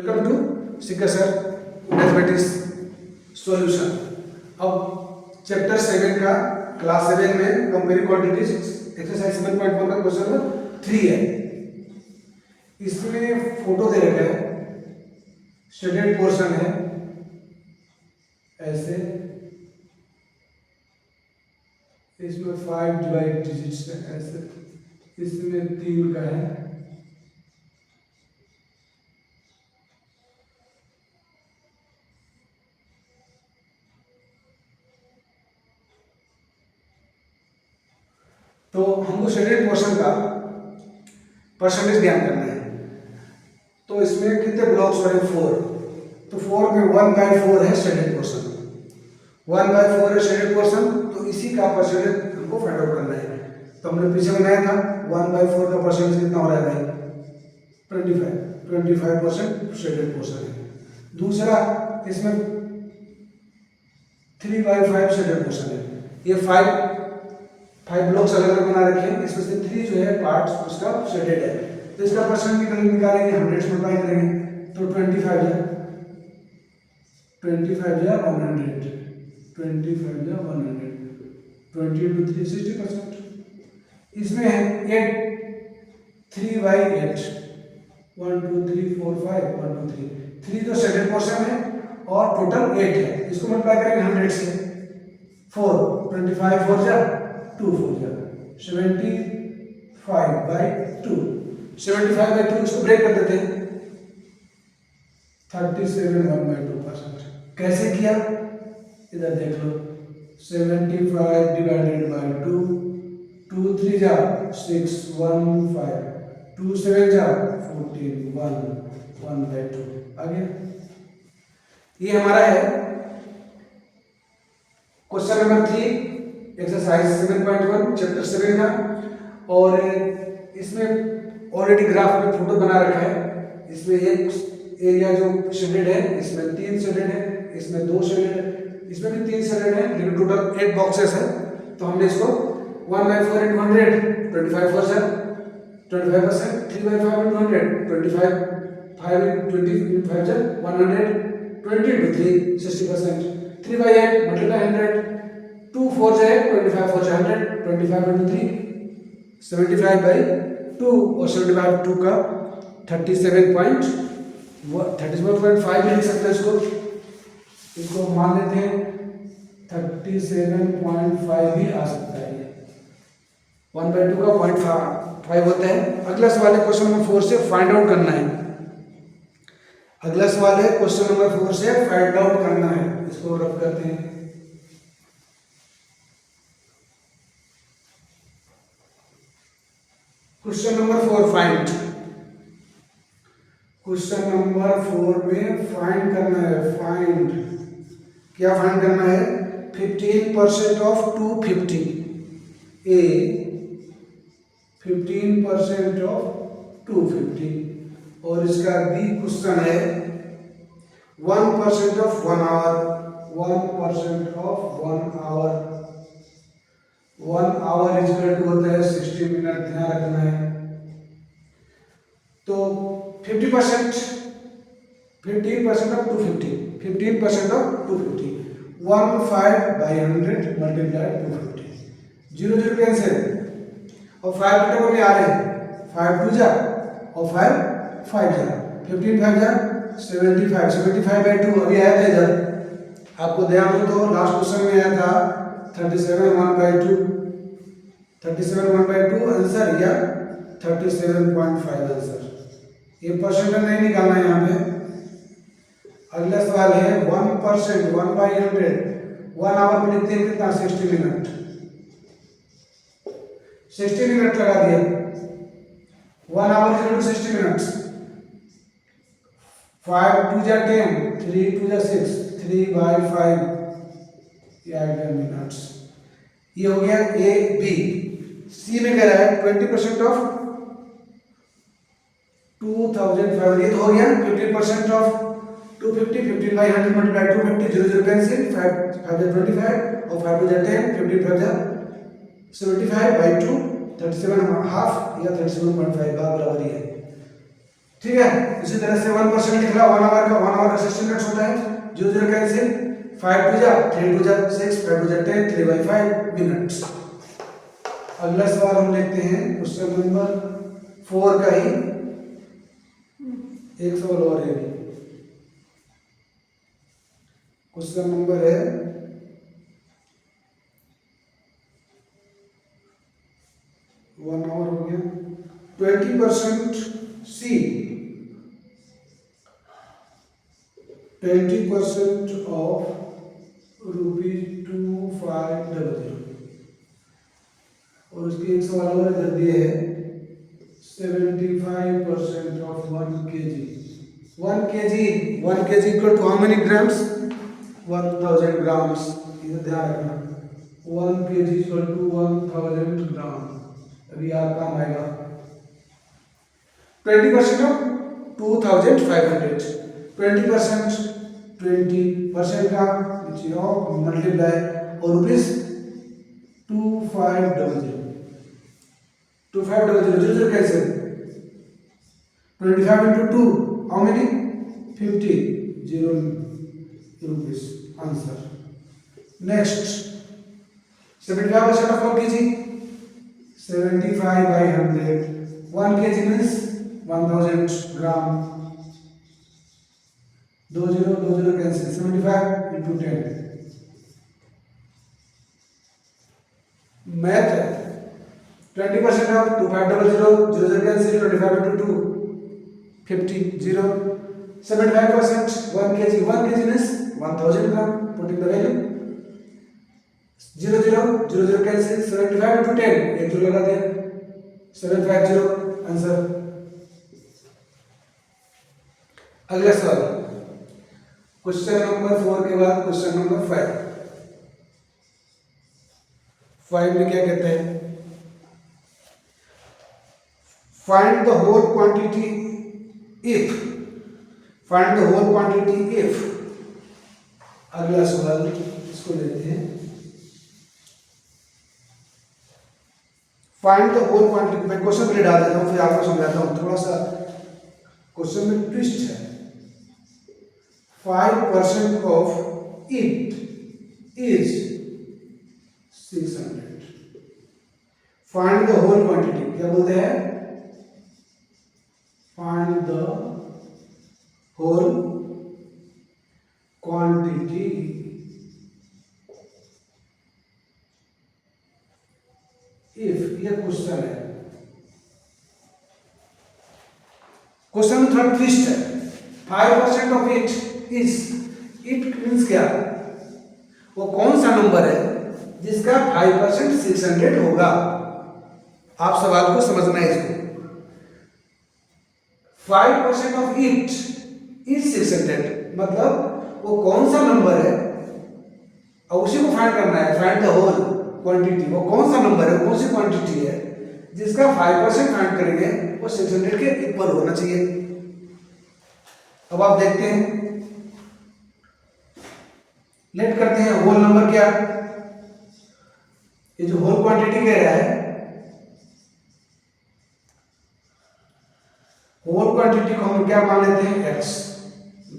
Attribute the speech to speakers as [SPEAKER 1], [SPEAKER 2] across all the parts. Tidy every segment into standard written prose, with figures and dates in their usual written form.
[SPEAKER 1] Welcome to सिक्का sir mathematics solution. अब chapter 7 का क्लास 7 में कंपेयरिंग क्वांटिटीज एक्सरसाइज 7.1 का क्वेश्चन नंबर 3 है। इसमें फोटो दे रखा है, शेडेड पोर्शन है ऐसे, इसमें 5 डिवाइड डिजिट्स है ऐसे, इसमें 3 का है, तो हमको शेडेड पोर्शन का परसेंटेज ज्ञान करना है। तो इसमें कितने ब्लॉक्स हो रहे हैं? 4। तो 4 में 1/4 है शेडेड पोर्शन, 1/4 है शेडेड पोर्शन। तो इसी का परसेंटेज हमको फाइंड आउट करना है। तो हमने पीछे बनाया था 1/4 का परसेंटेज कितना हो रहा है भाई? 25% शेडेड पोर्शन है। दूसरा इसमें 3/5 शेडेड पोर्शन है। ये 5 ब्लॉक्स अलग अलग बना रखे हैं, इसमें से 3 जो है पार्ट उसका शेडेड है। तो इसका परसेंट निकालेंगे, 100 से मल्टीप्लाई करेंगे तो 25 या 100, 20 into 3 60%। इसमें है 8, 3/8, 1 2 3 4 5 1 2 3 3 तो शेडेड पोर्शन है और टोटल 8 है। इसको मल्टीप्लाई करेंगे 100 से, 4 25 4 जा 2 4 जा 75/2, 75/2 इसको ब्रेक कर देते हैं, 37 1/2%। कैसे किया इधर देख लो, 75 डिवाइडेड बाय 2, 2 3 जा 6 1 5, 2 7 जा 14 1 1/2 आ गया। ये हमारा है क्वेश्चन नंबर 3 एक्सरसाइज 7.1 चैप्टर 7 का। और इसमें ऑलरेडी ग्राफ में फोटो बना रखा है। इसमें एक एरिया जो शेडेड है, इसमें 3 शेडेड है, इसमें 2 शेडेड है, इसमें भी 3 शेडेड है, लेकिन टोटल 8 बॉक्सेस है। तो हमने इसको 1/4 into 100 25 4 से 25%, 3/5 into 100 25 5 20 5 से 100, 20 into 3 60%, 3/8 multiply 100, 2 4 से 25 4 से 100, 25 into 3 75/2 और 75/2 का 37.5 भी लिख सकते हैं। इसको मान लेते हैं 37.5 भी आ सकता है। 1/2 का 0.5 होता है। अगला सवाल है क्वेश्चन नंबर 4 से फाइंड आउट करना है। अगला सवाल है क्वेश्चन नंबर 4 से फाइंड आउट करना है। इसको रब करते हैं। Question number 4 find. Question number 4 में फाइंड करना है। फाइंड क्या फाइंड करना है? 15% ऑफ 250 ए, 15% ऑफ 250। और इसका बी क्वेश्चन है 1% of 1 hour, 1% of 1 hour, 1 hour equal to होता है 60 मिनट। ध्यान रखना है। तो 50%, 15% ऑफ 250, 15% ऑफ 250, 15/100 मल्टीप्लाई 250, 0 0 कैंसिल और 5 टेबल में आ रहे हैं, 5 2 जा और 5 5 जा, 15 5 जा 75, 75/2 अभी आया था इधर, आपको ध्यान हो तो लास्ट क्वेश्चन में आया था 37 1/2, 37 1/2 आंसर या 37.5 आंसर। ये परसेंटेज नहीं निकालना है यहाँ पे। अगला सवाल है 1%, 1/100, 1 आवर में लिखते हैं कितना? 60 मिनट, 60 मिनट लगा दिया। 1 आवर इक्वल टू 60 मिनट्स, 5 2 जा 10, 3 2 जा 6, 3/5 या 10 मिनट्स। ये हो गया ए। बी सी में कह रहा है 20% ऑफ 2500, ये तो हो गया 15% ऑफ 250, 15/100 मल्टीप्लाई 250, 0 0 कैंसिल, 5 5 जा 25 और 5 2 जा 10, 15 5 जा 75/2, 37.5 या 37.5 बराबर ही है। ठीक है। इसी तरह से 1% लिख ला, 1 आवर का 60 मिनट्स होता है। 0 0 कैंसिल, 5 2 जा 3 2 जा 6 5 2 जा 10 3/5 मिनट्स। अगला सवाल हम देखते हैं क्वेश्चन नंबर 4 का ही एक सवाल और है। क्वेश्चन नंबर है 1 आवर हो गया। 20% सी 20% ऑफ ₹2500 और उसकी एक सवाल और इधर दिए है 75% of 1 kg। 1 kg equal to how many grams? 1000 grams. इधर ध्यान रखना, 1 kg इक्वल टू 1000 ग्राम। अभी याद काम आएगा। 20% ऑफ 2500, 20% 20% का मल्टीप्लाई और रुपीज 2500 2500 कैसे? 25 into 2 how many? 50 rupees answer. Next 75% of 1 kg 75/100 1 kg means 1000 gram. 2 0 cancel 75 into 10 math है। 20% of 2500 0 cancel 25 into 2 50 0 75% 1 kg means 1000 gram. putting the value 0 0 cancel 75 into 10 एक 0 लगा दिया 750 आंसर। अगला सवाल क्वेश्चन नंबर 4 के बाद क्वेश्चन नंबर 5 में क्या कहते हैं? Find the whole quantity if अगला सवाल इसको लेते हैं। Find the whole quantity. मैं क्वेश्चन में डाल देता हूँ फिर आपको समझाता हूँ। थोड़ा सा क्वेश्चन में ट्विस्ट है। 5% of it is 600। Find the whole quantity. क्या बोलते हैं? Find the whole quantity if. ये क्वेश्चन है। क्वेश्चन में थोड़ा ट्विस्ट है। 5% of it is, it means क्या? वो कौन सा नंबर है जिसका 5% 600 होगा? आप सवाल को समझना है इसको। 5% ऑफ इट इज 600 मतलब वो कौन सा नंबर है और उसी को फाइंड करना है। Find the whole quantity. वो कौन सा नंबर है, कौन सी क्वांटिटी है जिसका 5% फाइंड करेंगे वो 600 के इक्वल होना चाहिए। अब आप देखते हैं, लेट करते हैं। होल नंबर क्या? ये जो होल क्वांटिटी कह रहा है, होल क्वांटिटी को हम क्या मान लेते हैं? x।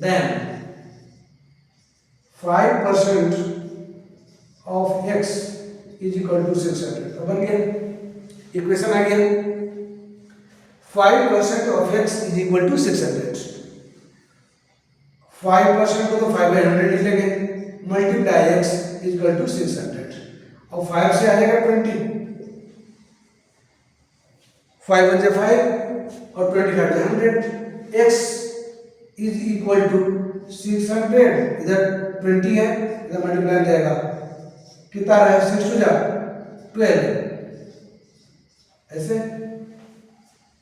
[SPEAKER 1] Then 5% of x is equal to 600। अब बन गया, इक्वेशन आ गया। 5% of x is equal to 600। 5% को तो 5/100 लिख लेंगे, multiply x is equal to 600 और 5 से आ जाएगा 20। 5 1 जा 5 और 25 जा 100। x is equal to 600। इधर 20 है, इधर मल्टीप्लाई हो जाएगा। कितना रहा है? 6 2 जा 12। ऐसे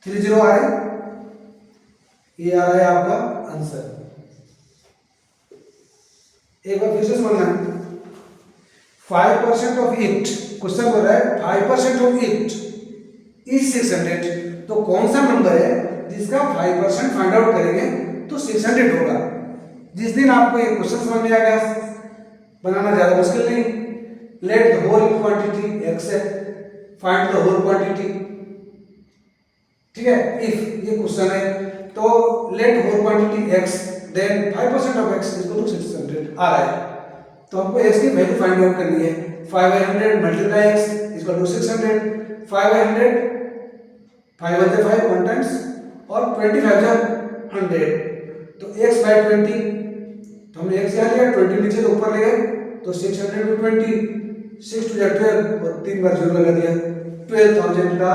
[SPEAKER 1] 3 0 आ रहे, ये आ रहा है आपका आंसर। एक बार फिर से समझना है। 5% ऑफ इट, क्वेश्चन बोल रहा है 5% ऑफ इट इज 600। तो कौन सा नंबर है जिसका 5% फाइंड आउट करेंगे तो 600 होगा। जिस दिन आपको ये क्वेश्चन समझ में आ गया, बनाना ज्यादा मुश्किल नहीं। Let the whole quantity x है, फाइंड द होल क्वांटिटी। ठीक है, इफ ये क्वेश्चन है तो let whole quantity x then 5% of x is equal to 600 आ रहा है। तो हमको x की वैल्यू फाइंड आउट करनी है। 500 multiply x is equal to 600। 500 5 × 5 1 times और 25 जा 100 तो x बाय 20 तो हमने x यहाँ लिया 20 नीचे तो ऊपर ले गए तो 600 टू 20 6 टू 12 और 3 बार जीरो लगा दिया 12,000 का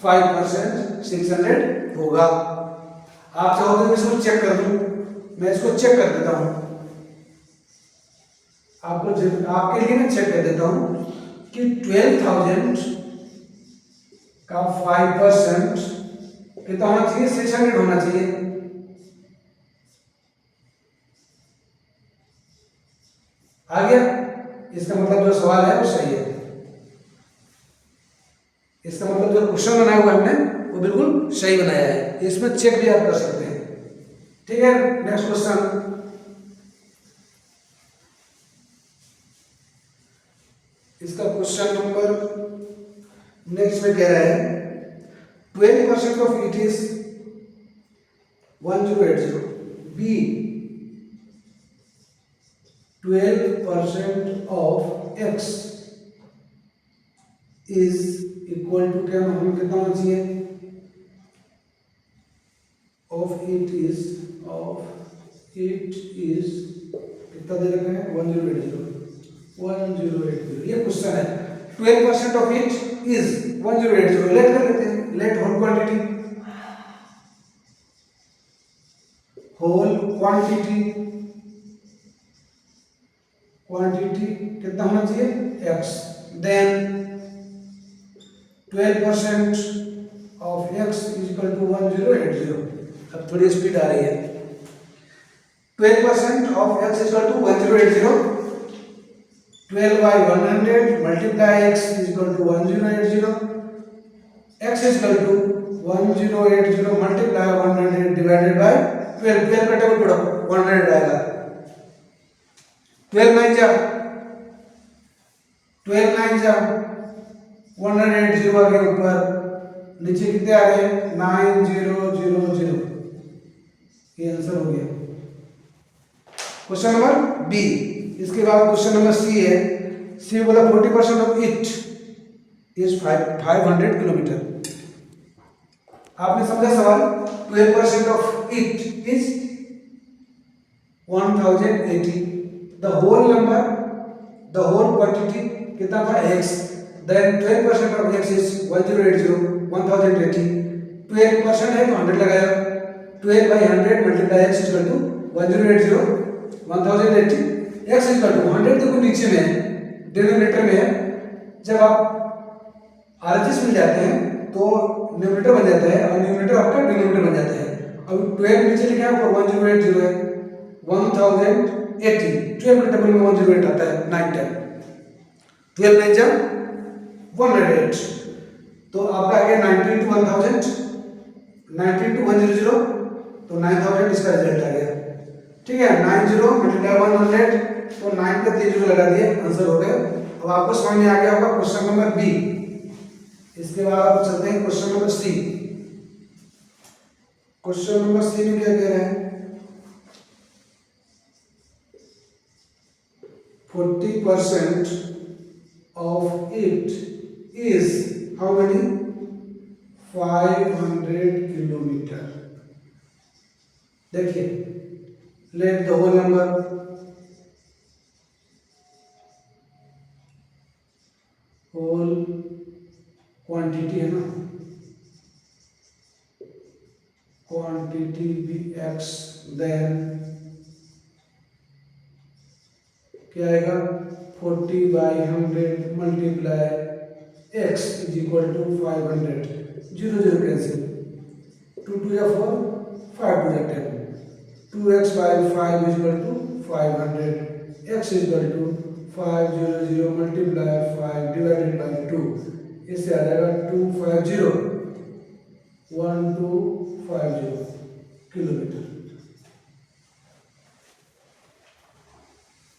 [SPEAKER 1] 5% 600 होगा। आप चाहो तो इसको चेक कर दूं, मैं इसको चेक कर देता हूं आपके लिए मैं चेक कर देता हूं कि 12,000 का 5% कितना होना चाहिए 600 होना चाहिए। आ गया, इसका मतलब जो सवाल है वो सही है। इसका मतलब जो क्वेश्चन बनाया हुआ हमने वो बिल्कुल सही बनाया है। इसमें चेक भी आप कर सकते हैं। ठीक है, नेक्स्ट क्वेश्चन। इसका क्वेश्चन नंबर नेक्स्ट में कह रहा है 12% ऑफ इट इज 1080 बी 12% of x is equal to क्या हमें कितना होना चाहिए ऑफ इट इज कितना दे रखा है 1080 ये क्वेश्चन है। 12% ऑफ इट इज 1080 लेट कर लेते हैं। लेट होल क्वांटिटी कितना होना चाहिए x then 12% of x is equal to 1080। अब थोड़ी स्पीड आ रही है। 12% of x is equal to 1080 12 by 100 multiply x is equal to 1080 x is equal to 1080 multiply 100 divided by 12 12 का टेबल पढ़ो 100 आएगा 12 9 जा 180 आ गया ऊपर नीचे कितने आ गए 9000 ये आंसर हो गया क्वेश्चन नंबर बी। इसके बाद क्वेश्चन नंबर सी है। सी बोला 40% ऑफ इट इज 500 किलोमीटर। आपने समझा सवाल 12% of it is 1080 the whole quantity कितना था x then 12% of x is 1080 12% है तो 100 लगाया 12 by 100 multiply x equal to 1080 1080 x equal to 100 देखो नीचे में है डिनोमिनेटर में है। जब आप RHS मिल जाते हैं तो न्यूमरेटर बन जाता है और न्यूमरेटर आपका डिनोमिनेटर बन जाता है। अब 12 नीचे लिखा है ऊपर 1080 है 1080 12 के टेबल में 108 आता है 9 टाइम 12 9 जा 108 तो आपका आ गया 90 into 1000 90 into 100 तो 9000 इसका रिजल्ट आ गया। ठीक है 90 मल्टीप्लाई 100 तो 9 पे 3 जीरो लगा दिए आंसर हो गया। अब आपको समझ में आ गया होगा क्वेश्चन नंबर बी। इसके बाद आप चलते हैं question number C. Question number C में क्या कह रहा है 40% of it is how many 500 kilometre. देखिए let the whole number whole quantity है ना क्वांटिटी बी एक्स देन क्या आएगा 40 by 100 multiply X is equal to 500 0 0 cancel 2 2 या 4 5 2 या 10 2x by 5 is equal to 500 x is equal to 500 multiply 5 divided by 2 इससे आ जाएगा 250 1250 kilometre.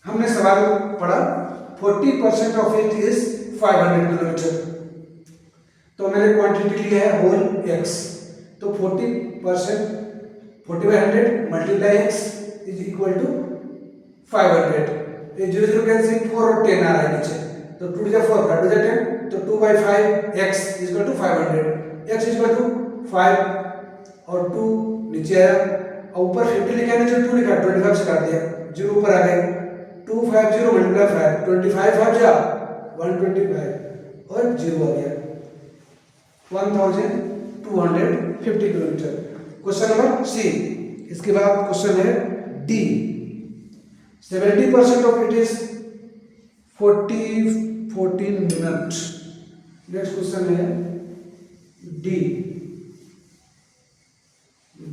[SPEAKER 1] हमने सवाल पढ़ा 40% ऑफ इट इज 500 किलोमीटर तो मैंने क्वांटिटी लिया है होल x तो 40% 40/100 multiply x is equal to 500। ये 0 0 कैंसिल, 4 और 10 आ रहा है नीचे, तो 2 जा 4 5 जा 10, तो 2/5 x is equal to 500। x is equal to 5 और 2 नीचे आया, और ऊपर 50 लिखा है, नीचे 2 लिखा, 25 से काट दिया, 0 ऊपर आ गए, 250 मल्टीप्लाई 5, 25 5 जा 125 और 0 आ गया, 1250 किलोमीटर। क्वेश्चन नंबर सी। इसके बाद क्वेश्चन है D. 70% of it is 14 minute. Next question है डी।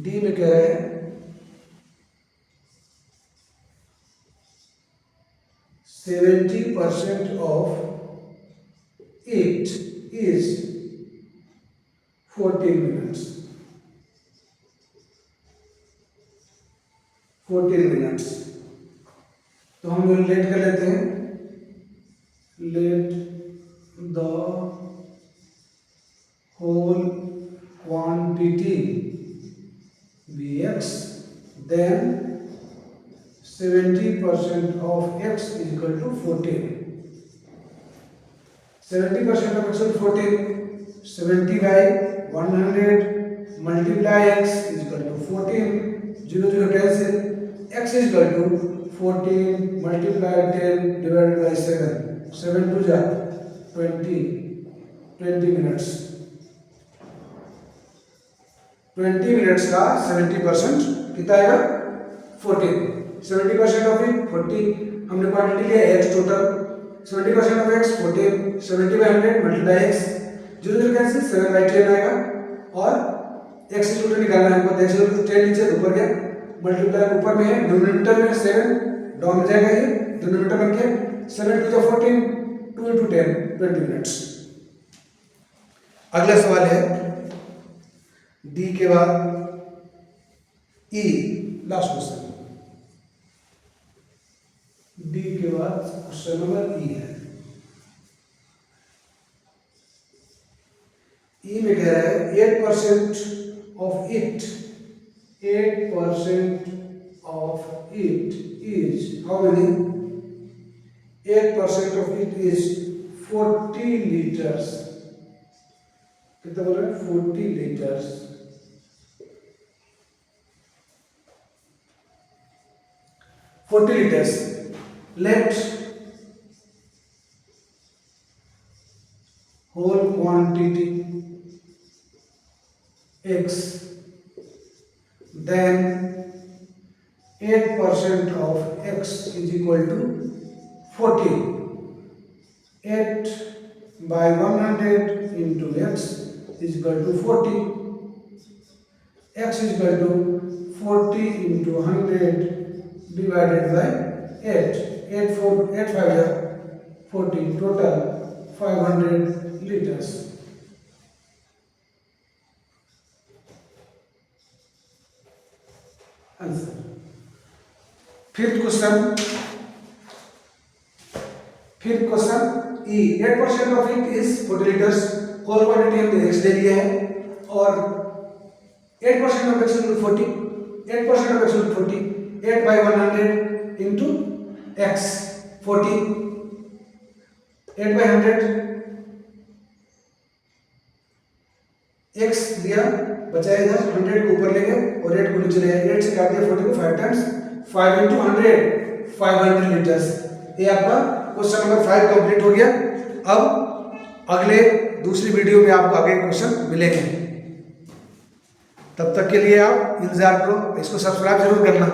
[SPEAKER 1] डी में कह रहे हैं 70% of it is 14 minutes. 14 minutes, तो हम रिलेट कर लेते हैं। Let the whole quantity be x, then 70% of x is equal to 14। 70% of x is 14, 70/100 multiply x is equal to 14, 0 0 cancel, x is equal to 14 multiply 10 divided by 7, 7 2 जा 20 minutes. 20 minutes का 70% कितना आएगा? 14। 70% of it 40, हमने quantity लिया x total, 70% of x 14, 70/100 multiply x, 0 0 cancel, 7/10 आएगा, और x is equal to निकालना है हमको, x इज इक्वल टू 10 नीचे ऊपर गया, मल्टीप्लाई ऊपर में है, डिनोमिनेटर में 7 डाउन में जाएगा, ये डिनोमिनेटर बन के 7 2 14, 2 into 10 20 मिनट्स। अगला सवाल है डी के बाद ई, लास्ट क्वेश्चन। डी के बाद क्वेश्चन नंबर ई है। ई में कह रहा है 8% of it, 8% of it is how many? 8% of it is 40 liters। कितना बोल रहे हैं? 40 liters। 40 liters। Let whole quantity x, then 8% of x is equal to 40. 8/100 into x is equal to 40. X is equal to 40 into 100 divided by 8. 8 5 are 40. Total 500 liters. Answer. Fifth question E. 8% of it is 40 litres. Whole quantity हमने x ले लिया है, और 8% of x is 40, 8% of x is 40, 8/100 into x 40, 8/100 x दिया, बचा इधर 100 को ऊपर ले गए और 8 को नीचे ले गए, 8 से काट दिया 40 को 5 टाइम्स, 5 into 100 500 लीटर्स। ये आपका क्वेश्चन नंबर 5 कंप्लीट हो गया। अब अगले दूसरी वीडियो में आपको आगे क्वेश्चन मिलेंगे, तब तक के लिए आप इंतजार करो, इसको सब्सक्राइब जरूर करना।